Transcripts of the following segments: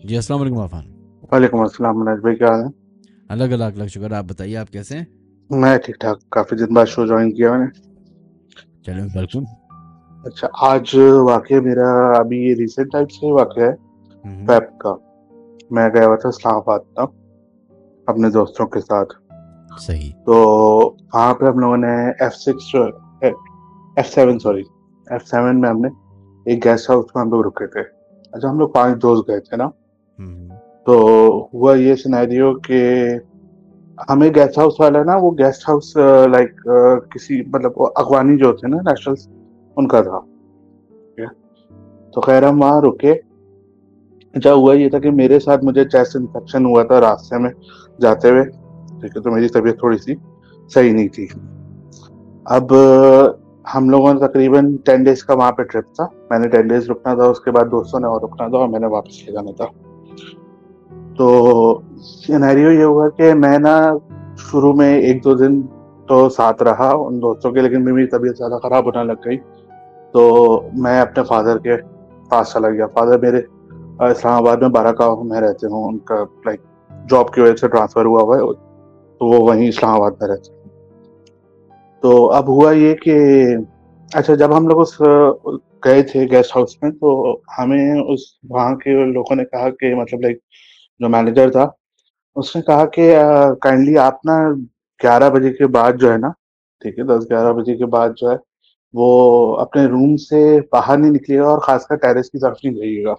जी, अस्सलाम वालेकुम आफ़ान। वालेकुम अस्सलाम मनोज भाई, क्या हाल है? अलग अलग अलग शुक्र, आप बताइए आप कैसे हैं? मैं ठीक ठाक। काफी दिन बाद शो ज्वाइन किया मैंने। चलो वेलकम। अच्छा, आज वाकया मेरा अभी ये रिसेंट टाइम से वाकया है। हम्म। फैब का। मैं गया हुआ था इस्लामाबाद तक अपने दोस्तों के साथ। सही। तो वहाँ पे हम लोगों ने F6 F7 सॉरी F7 में हमने एक गेस्ट हाउस में हम लोग रुके थे। अच्छा, हम लोग 5 दोस्त गए थे ना। हम्म। तो हुआ ये सिनेरियो कि हमें गेस्ट हाउस वाला ना, वो गेस्ट हाउस लाइक किसी मतलब वो अगवानी जो थे ना, नेशनल्स, उनका था। ठीक है। तो खैर हम वहाँ रुके। अच्छा, हुआ ये था कि मेरे साथ मुझे चेस्ट इन्फेक्शन हुआ था रास्ते में जाते हुए। ठीक है, तो मेरी तबीयत थोड़ी सी सही नहीं थी। अब हम लोगों ने तकरीबन 10 डेज का वहाँ पे ट्रिप था। मैंने 10 डेज रुकना था, उसके बाद दोस्तों ने और रुकना था और मैंने वापस ले जाना था। तो सिनेरियो ये हुआ कि मैं ना शुरू में 1-2 दिन तो साथ रहा उन दोस्तों के, लेकिन मेरी तबीयत ज़्यादा ख़राब होने लग गई। तो मैं अपने फादर के पास चला गया। फादर मेरे इस्लामाबाद में बाराकाह में रहते हैं। उनका लाइक जॉब की वजह से ट्रांसफ़र हुआ है, तो वो वहीं इस्लामाबाद में रहते हैं। तो अब हुआ ये कि अच्छा, जब हम लोग उस गए थे गेस्ट हाउस में, तो हमें उस वहाँ के लोगों ने कहा कि मतलब लाइक जो मैनेजर था, उसने कहा कि काइंडली आप ना 11 बजे के बाद जो है ना, ठीक है, 10-11 बजे के बाद जो है वो अपने रूम से बाहर नहीं निकलिएगा और खासकर टेरेस की तरफ नहीं जाइएगा,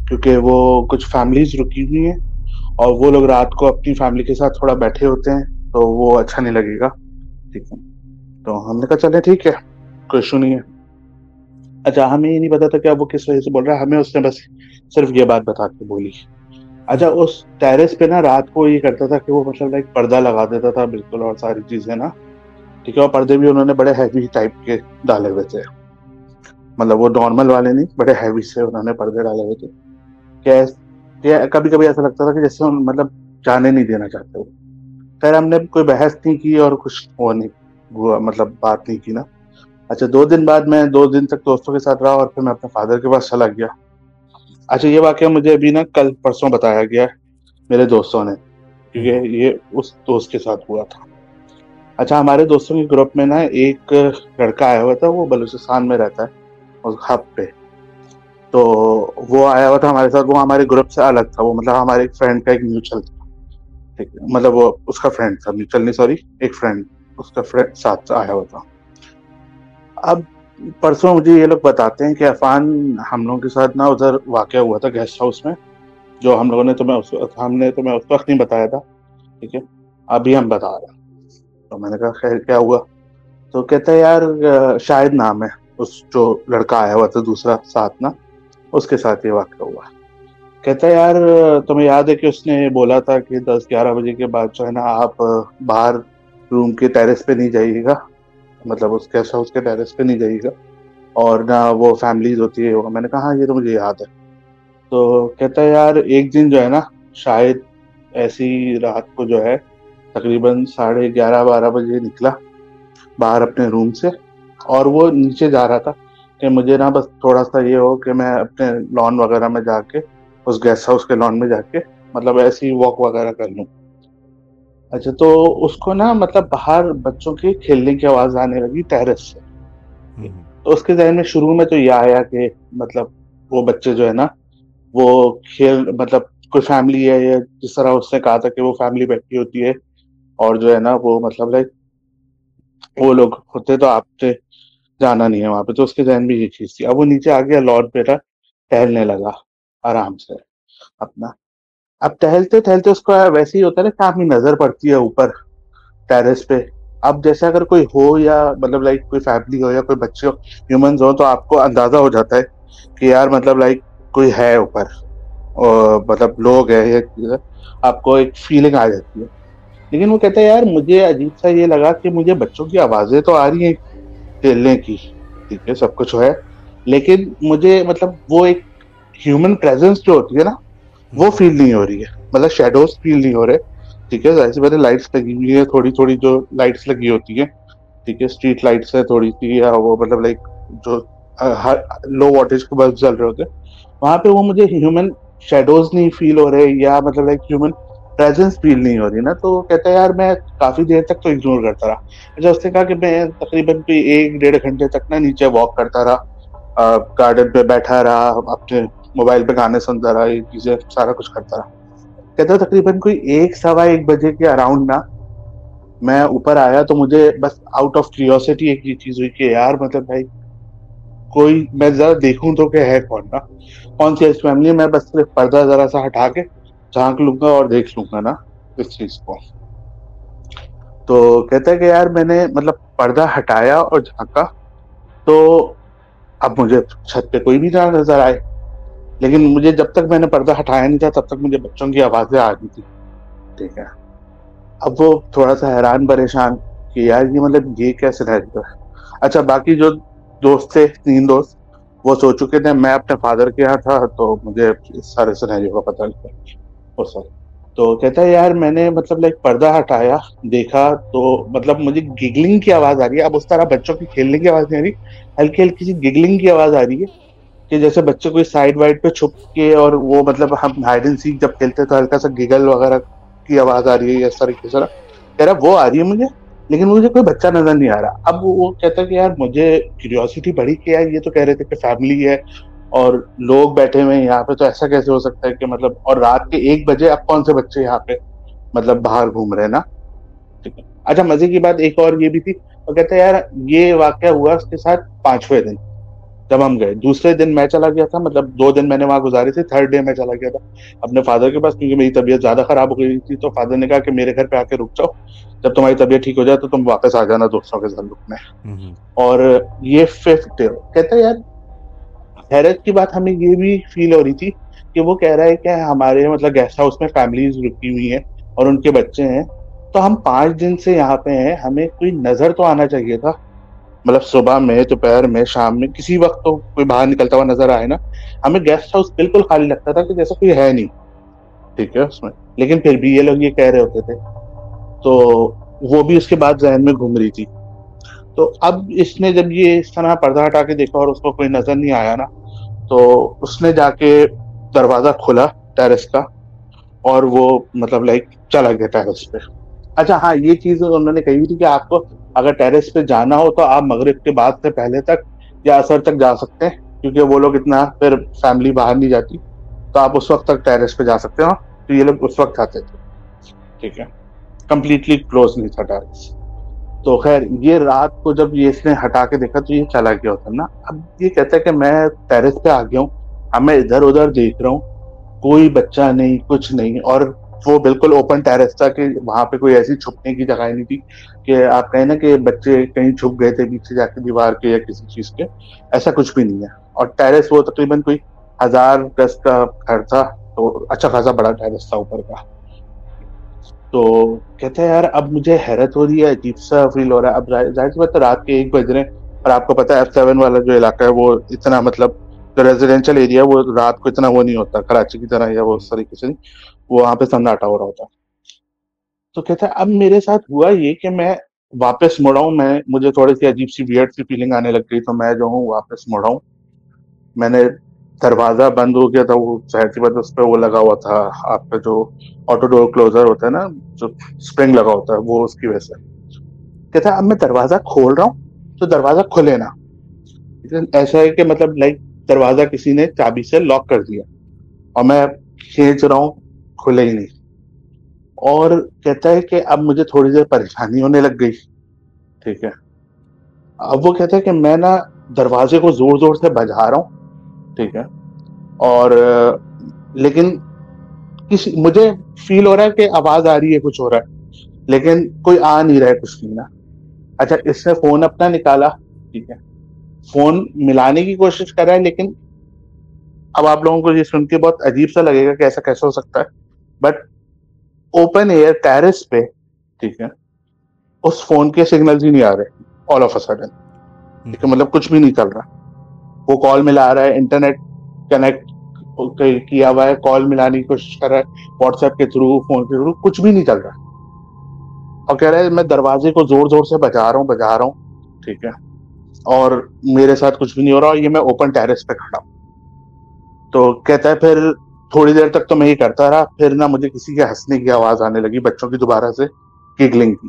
क्योंकि वो कुछ फैमिलीज रुकी हुई हैं और वो लोग रात को अपनी फैमिली के साथ थोड़ा बैठे होते हैं, तो वो अच्छा नहीं लगेगा। ठीक है। तो हमने कहा चले ठीक है, कोई इशू नहीं है। अच्छा, हमें ये नहीं पता था कि अब वो किस वजह से बोल रहा है। हमें उसने बस सिर्फ ये बात बता के बोली। अच्छा, उस टेरेस पे ना रात को ये करता था कि वो मतलब लाइक पर्दा लगा देता था बिल्कुल, और सारी चीजें ना। ठीक है, और पर्दे भी उन्होंने बड़े हैवी टाइप के डाले हुए थे। मतलब वो नॉर्मल वाले नहीं, बड़े हैवी से उन्होंने पर्दे डाले हुए थे। क्या कभी कभी ऐसा लगता था कि जैसे उन मतलब जाने नहीं देना चाहते वो। खैर, हमने कोई बहस नहीं की और कुछ वो नहीं हुआ, मतलब बात नहीं की ना। अच्छा, 2 दिन बाद मैं 2 दिन तक दोस्तों के साथ रहा और फिर मैं अपने फादर के पास चला गया। अच्छा, ये वाकया मुझे अभी ना कल परसों बताया गया है मेरे दोस्तों ने, क्योंकि ये उस दोस्त के साथ हुआ था। अच्छा, हमारे दोस्तों के ग्रुप में ना एक लड़का आया हुआ था, वो बलूचिस्तान में रहता है उस हब पे। तो वो आया हुआ था हमारे साथ। वो हमारे ग्रुप से अलग था, वो मतलब हमारे एक फ्रेंड का एक म्यूचुअल था। ठीक है, मतलब वो उसका फ्रेंड था, म्यूचुअल नहीं सॉरी, एक फ्रेंड उसका फ्रेंड साथ आया हुआ था। अब परसों मुझे ये लोग बताते हैं कि अफान, हम लोगों के साथ ना उधर वाकया हुआ था गेस्ट हाउस में, जो हम लोगों ने तुम्हें हमने तुम्हें उस वक्त नहीं बताया था। ठीक है, अभी हम बता रहे हैं। तो मैंने कहा खैर क्या हुआ? तो कहता है यार, शाहिद नाम है उस जो लड़का आया हुआ था दूसरा साथ ना, उसके साथ ये वाकया हुआ। कहता है यार, तुम्हें याद है कि उसने बोला था कि 10-11 बजे के बाद जो है ना आप बाहर रूम के टेरेस पे नहीं जाइएगा, मतलब उस गेस्ट हाउस के टेरेस पे नहीं जाइएगा, और ना वो फैमिलीज होती है वो। मैंने कहा हाँ, ये तो मुझे याद है। तो कहता है यार, एक दिन जो है ना, शायद ऐसी रात को जो है तकरीबन 11:30-12 बजे निकला बाहर अपने रूम से, और वो नीचे जा रहा था कि मुझे ना बस थोड़ा सा ये हो कि मैं अपने लॉन वगैरह में जाके, उस गेस्ट हाउस के लॉन में जाके मतलब ऐसी वॉक वगैरह कर लूं। अच्छा, तो उसको ना मतलब बाहर बच्चों की खेलने की आवाज आने लगी टेरेस से। तो उसके जहन में शुरू में तो ये आया कि मतलब वो बच्चे जो है ना, वो खेल मतलब कोई फैमिली है, या जिस तरह उसने कहा था कि वो फैमिली बैठी होती है और जो है ना वो मतलब लाइक वो लोग होते, तो आपसे जाना नहीं है वहां पे। तो उसके जहन में ये चीज थी। अब वो नीचे आ गया, लॉन पे था, टहलने लगा आराम से अपना। अब टहलते टहलते उसको वैसे ही होता है ना कि आपकी नजर पड़ती है ऊपर टेरेस पे। अब जैसे अगर कोई हो, या मतलब लाइक कोई फैमिली हो या कोई बच्चे हो, ह्यूमंस हो, तो आपको अंदाजा हो जाता है कि यार मतलब लाइक कोई है ऊपर, और मतलब लोग है या चीज़ है, आपको एक फीलिंग आ जाती है। लेकिन वो कहता है यार, मुझे अजीब सा ये लगा कि मुझे बच्चों की आवाजें तो आ रही हैं खेलने की, ठीक है, सब कुछ है, लेकिन मुझे मतलब वो एक ह्यूमन प्रेजेंस जो होती है ना, वो फील नहीं हो रही है। मतलब शेडोज फील नहीं हो रहे। ठीक है, जैसे पहले लाइट्स लगी हुई है, थोड़ी थोड़ी जो लाइट्स लगी होती है, ठीक है, स्ट्रीट लाइट्स है थोड़ी सी, या वो मतलब लाइक जो हर लो वोल्टेज के बल्ब जल रहे होते हैं, वहां पे वो मुझे ह्यूमन शेडोज नहीं फील हो रहे या मतलब लाइक ह्यूमन प्रेजेंस फील नहीं हो रही ना, तो कहता है यार मैं काफी देर तक तो इग्नोर करता रहा। अच्छा, उसने कहा कि मैं तकरीबन कोई 1-1.5 घंटे तक ना नीचे वॉक करता रहा, गार्डन पे बैठा रहा, अपने मोबाइल पे गाने सुनता रहा, ये चीजें सारा कुछ करता रहा। कहता है तकरीबन कोई 1-1:15 बजे के अराउंड ना मैं ऊपर आया, तो मुझे बस आउट ऑफ क्यूरियोसिटी एक ये चीज हुई कि यार मतलब भाई कोई मैं जरा देखूं तो क्या है कौन ना, कौन सी ऐसी फैमिली है, मैं बस सिर्फ पर्दा जरा सा हटा के झांक लूंगा और देख लूंगा ना इस चीज को। तो कहता है कि यार मैंने मतलब पर्दा हटाया और झांका, तो अब मुझे छत पे कोई भी ना नजर आए, लेकिन मुझे जब तक मैंने पर्दा हटाया नहीं था तब तक मुझे बच्चों की आवाजें आ रही थी। ठीक है, अब वो थोड़ा सा हैरान परेशान कि यार ये मतलब ये क्या सिनेरियो है। अच्छा, बाकी जो दोस्त थे, 3 दोस्त, वो सो चुके थे, मैं अपने फादर के यहाँ था, तो मुझे इस सारे सिनेरियो का पता नहीं था। ओ सर, तो कहता है यार मैंने मतलब लाइक पर्दा हटाया, देखा तो मतलब मुझे गिगलिंग की आवाज आ रही है। अब उस तरह बच्चों की खेलने की आवाज नहीं आ रही, हल्की हल्की सी गिगलिंग की आवाज आ रही है, कि जैसे बच्चे कोई साइड वाइड पे छुप के, और वो मतलब हम हाइड एंड सीक जब खेलते तो हल्का सा गिगल वगैरह की आवाज आ रही है, इस तरीके से कह रहा वो आ रही है मुझे, लेकिन मुझे कोई बच्चा नजर नहीं आ रहा। अब वो कहता है कि यार मुझे क्यूरियोसिटी बढ़ी कि यार ये तो कह रहे थे कि फैमिली है और लोग बैठे हुए हैं यहाँ पे, तो ऐसा कैसे हो सकता है कि मतलब, और रात के 1 बजे अब कौन से बच्चे यहाँ पे मतलब बाहर घूम रहे हैं ना। ठीक है। अच्छा, मजे की बात एक और ये भी थी, वो कहते हैं यार ये वाकया हुआ उसके साथ 5वें दिन जब हम गए। दूसरे दिन मैं चला गया था, मतलब 2 दिन मैंने वहां गुजारी थी, थर्ड डे मैं चला गया था अपने फादर के पास, क्योंकि मेरी तबीयत ज्यादा खराब हो गई थी। तो फादर ने कहा कि मेरे घर पे आके रुक जाओ, जब तुम्हारी तबीयत ठीक हो जाए तो तुम वापस आ जाना दोस्तों के साथ रुकने। हम्म। और ये 5th डे कहता है यार, हैरत की बात हमें ये भी फील हो रही थी कि वो कह रहा है कि हमारे मतलब गेस्ट हाउस में फैमिलीज रुकी हुई हैं और उनके बच्चे हैं, तो हम 5 दिन से यहाँ पे हैं, हमें कोई नजर तो आना चाहिए था, मतलब सुबह में, दोपहर में, शाम में, किसी वक्त तो कोई बाहर निकलता हुआ नजर आए ना। हमें गेस्ट हाउस बिल्कुल खाली लगता था कि जैसा कोई है नहीं। ठीक है उसमें, लेकिन फिर भी ये लोग ये कह रहे होते थे, तो वो भी उसके बाद जहन में घूम रही थी। तो अब इसने जब ये इस तरह पर्दा हटा के देखा और उसको कोई नजर नहीं आया ना, तो उसने जाके दरवाजा खोला टेरेस का, और वो मतलब लाइक चला गया टेरेस पे। अच्छा हाँ, ये चीज उन्होंने कही थी कि आपको अगर टेरेस पे जाना हो तो आप मगरिब के बाद से पहले तक या असर तक जा सकते हैं, क्योंकि वो लोग इतना फिर फैमिली बाहर नहीं जाती, तो आप उस वक्त तक टेरेस पे जा सकते हो। तो ये लोग उस वक्त आते थे। ठीक है, कंप्लीटली क्लोज नहीं था टेरेस। तो खैर ये रात को जब ये इसने हटा के देखा तो ये चला गया होता ना। अब ये कहता है कि मैं टेरेस पे आ गया हूँ, अब मैं इधर उधर देख रहा हूँ, कोई बच्चा नहीं, कुछ नहीं, और वो बिल्कुल ओपन टेरेस था कि वहां पे कोई ऐसी छुपने की जगह नहीं थी कि आप कहें ना कि बच्चे कहीं छुप गए थे पीछे जाके दीवार के या किसी चीज के। ऐसा कुछ भी नहीं है। और टेरेस वो तकरीबन कोई 1000 गज का घर था, तो अच्छा खासा बड़ा टेरेस था ऊपर का। तो कहते हैं यार अब मुझे हैरत हो रही है, अजीब सा फील हो रहा है। अब जाहिर सी बात है रात के 1 बज रहे हैं, और आपको पता है F7 वाला जो इलाका है वो इतना मतलब जो रेजिडेंशियल एरिया है वो रात को इतना वो नहीं होता कराची की तरह, या वो उस तरीके से नहीं, वो वहां पे सन्नाटा हो रहा होता। तो कहता है अब मेरे साथ हुआ ये कि मैं वापस मुड़ा हूँ, मैं मुझे थोड़ी सी अजीब सी वियर्ड सी फीलिंग आने लग गई, तो मैं जो हूँ वापस मुड़ा हूँ। मैंने दरवाजा बंद हो गया था, वो जाहिर सी बात है उस पर वो लगा हुआ था, आपका जो ऑटो डोर क्लोजर होता है ना, जो स्प्रिंग लगा होता है, वो उसकी वजह से। कहता है अब मैं दरवाजा खोल रहा हूँ तो दरवाजा खुले ना। लेकिन ऐसा है कि मतलब लाइक दरवाजा किसी ने चाबी से लॉक कर दिया, और मैं खींच रहा हूँ, खुले ही नहीं। और कहता है कि अब मुझे थोड़ी देर परेशानी होने लग गई। ठीक है, अब वो कहता है कि मैं ना दरवाजे को जोर जोर से बजा रहा हूँ। ठीक है, और लेकिन किसी मुझे फील हो रहा है कि आवाज आ रही है, कुछ हो रहा है, लेकिन कोई आ नहीं रहा है, कुछ नहीं ना। अच्छा, इसने फोन अपना निकाला। ठीक है, फोन मिलाने की कोशिश कर रहा है, लेकिन अब आप लोगों को ये सुन के बहुत अजीब सा लगेगा कि ऐसा कैसे हो सकता है, बट ओपन एयर टेरेस पे, ठीक है, उस फोन के सिग्नल्स ही नहीं आ रहे ऑल ऑफ अ सडन। ठीक है, मतलब कुछ भी नहीं चल रहा। वो कॉल मिला रहा है, इंटरनेट कनेक्ट किया हुआ है, कॉल मिलाने की कोशिश कर रहा है व्हाट्सएप के थ्रू, फोन के थ्रू, कुछ भी नहीं चल रहा। और कह रहा है मैं दरवाजे को जोर जोर से बजा रहा हूँ। ठीक है, और मेरे साथ कुछ भी नहीं हो रहा, और ये मैं ओपन टेरेस पे खड़ा हूँ। तो कहता है फिर थोड़ी देर तक तो मैं ये करता रहा, फिर ना मुझे किसी के हंसने की आवाज आने लगी, बच्चों की दोबारा से गिगलिंग की।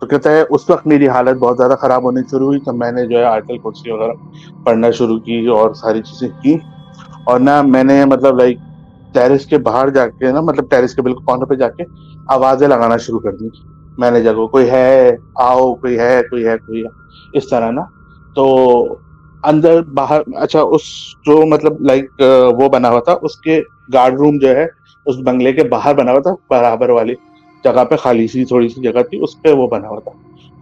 तो कहता है उस वक्त मेरी हालत बहुत ज्यादा खराब होनी शुरू हुई, तो मैंने जो है आयतल कुर्सी वगैरह पढ़ना शुरू की और सारी चीजें की। और ना मैंने मतलब लाइक टेरेस के बाहर जाके ना, मतलब टेरेस के बिल्कुल कॉर्नर पे जाके आवाजें लगाना शुरू कर दी मैनेजर को, कोई है आओ, कोई है, कोई है, कोई है, इस तरह ना। तो अंदर बाहर, अच्छा उस जो मतलब लाइक वो बना हुआ था, उसके गार्ड रूम जो है उस बंगले के बाहर बना हुआ था, बराबर वाली जगह पे खाली सी थोड़ी सी जगह थी, उस पे वो बना हुआ था।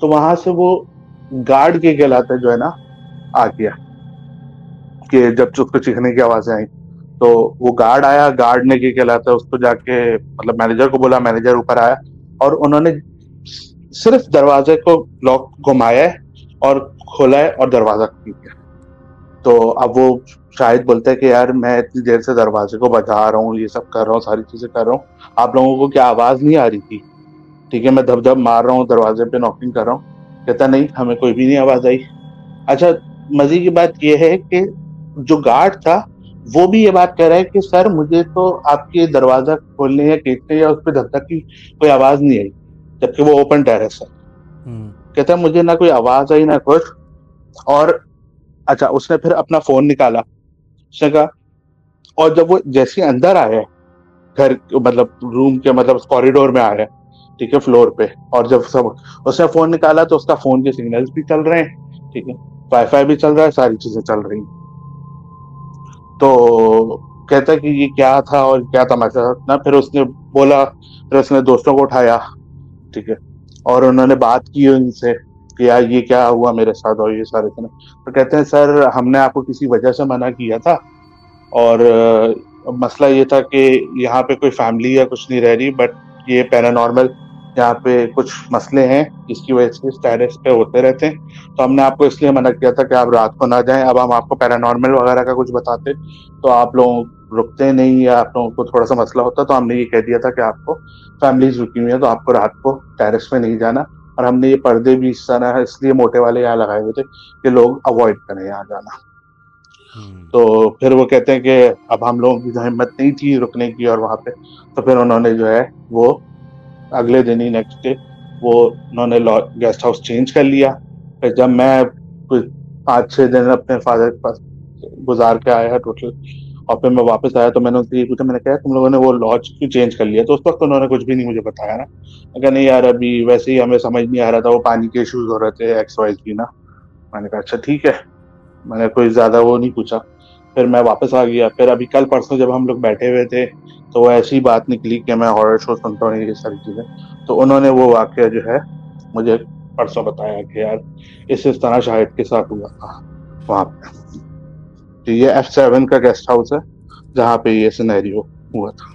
तो वहां से वो गार्ड के कहलाते जो है ना आ गया, कि जब उसको चीखने की आवाजें आई तो वो गार्ड आया, गार्ड ने क्या कहलाता है उसको जाके मतलब मैनेजर को बोला, मैनेजर ऊपर आया और उन्होंने सिर्फ दरवाजे को लॉक घुमाया है और खोला है और दरवाजा खुल गया। तो अब वो शायद बोलते हैं कि यार मैं इतनी देर से दरवाजे को बजा रहा हूँ, ये सब कर रहा हूँ, सारी चीजें कर रहा हूँ, आप लोगों को क्या आवाज नहीं आ रही थी? ठीक है, मैं धब धब मार रहा हूँ, दरवाजे पे नॉकिंग कर रहा हूँ। कहता नहीं, हमें कोई भी नहीं आवाज आई। अच्छा, मजे की बात यह है कि जो गार्ड था वो भी ये बात कह रहा है कि सर मुझे तो आपके दरवाजा खोलने या खींचने या उस पर धक्का की कोई आवाज नहीं आई, जबकि वो ओपन टेरेस है। कहता है मुझे ना कोई आवाज आई ना कुछ। और अच्छा, उसने फिर अपना फोन निकाला, उसने कहा, और जब वो जैसे ही अंदर आया घर मतलब रूम के मतलब कॉरिडोर में आया, ठीक है, फ्लोर पे, और जब सब उसने फोन निकाला तो उसका फोन के सिग्नल्स भी चल रहे हैं, ठीक है, वाईफाई भी चल रहा है, सारी चीजें चल रही हैं। तो कहता है कि ये क्या था और क्या तमाशा था ना। फिर उसने बोला, फिर उसने दोस्तों को उठाया, ठीक है, और उन्होंने बात की उनसे कि यार ये क्या हुआ मेरे साथ और ये सारे थे। तो कहते हैं सर हमने आपको किसी वजह से मना किया था, और मसला ये था कि यहाँ पे कोई फैमिली या कुछ नहीं रह रही, बट ये पैरानॉर्मल यहाँ पे कुछ मसले हैं जिसकी वजह से इस टेरेस पे होते रहते हैं, तो हमने आपको इसलिए मना किया था कि आप रात को ना जाएं। अब हम आपको पैरानॉर्मल वगैरह का कुछ बताते तो आप लोग रुकते नहीं, या आप लोगों को थोड़ा सा मसला होता, तो हमने ये कह दिया था कि आपको फैमिलीज रुकी हुई है तो आपको रात को टेरेस पे नहीं जाना। और हमने ये पर्दे भी इस तरह इसलिए मोटे वाले यहाँ लगाए हुए थे कि लोग अवॉइड करें यहाँ जाना। तो फिर वो कहते हैं कि अब हम लोगों की हिम्मत नहीं थी रुकने की और वहां पे, तो फिर उन्होंने जो है वो अगले दिन ही नेक्स्ट डे वो उन्होंने गेस्ट हाउस चेंज कर लिया। फिर जब मैं कुछ 5-6 दिन अपने फादर के पास गुजार के आया टोटल, और फिर मैं वापस आया तो मैंने उनसे ये पूछा, मैंने कहा तुम लोगों ने वो लॉज क्यों चेंज कर लिया? तो उस वक्त उन्होंने कुछ भी नहीं मुझे बताया ना। मैं कहा नहीं यार, अभी वैसे ही हमें समझ नहीं आ रहा था, वो पानी के इश्यूज हो रहे थे XYZ ना। मैंने कहा अच्छा ठीक है, मैंने कोई ज्यादा वो नहीं पूछा। फिर मैं वापस आ गया। फिर अभी कल परसों जब हम लोग बैठे हुए थे तो वो ऐसी बात निकली कि मैं हॉरर शो सुनता हूँ, ये सारी चीजें, तो उन्होंने वो वाकया जो है मुझे परसों बताया कि यार इस तरह शाहिद के साथ हुआ था वहां पे। तो ये F7 का गेस्ट हाउस है जहाँ पे ये सिनेरियो हुआ था।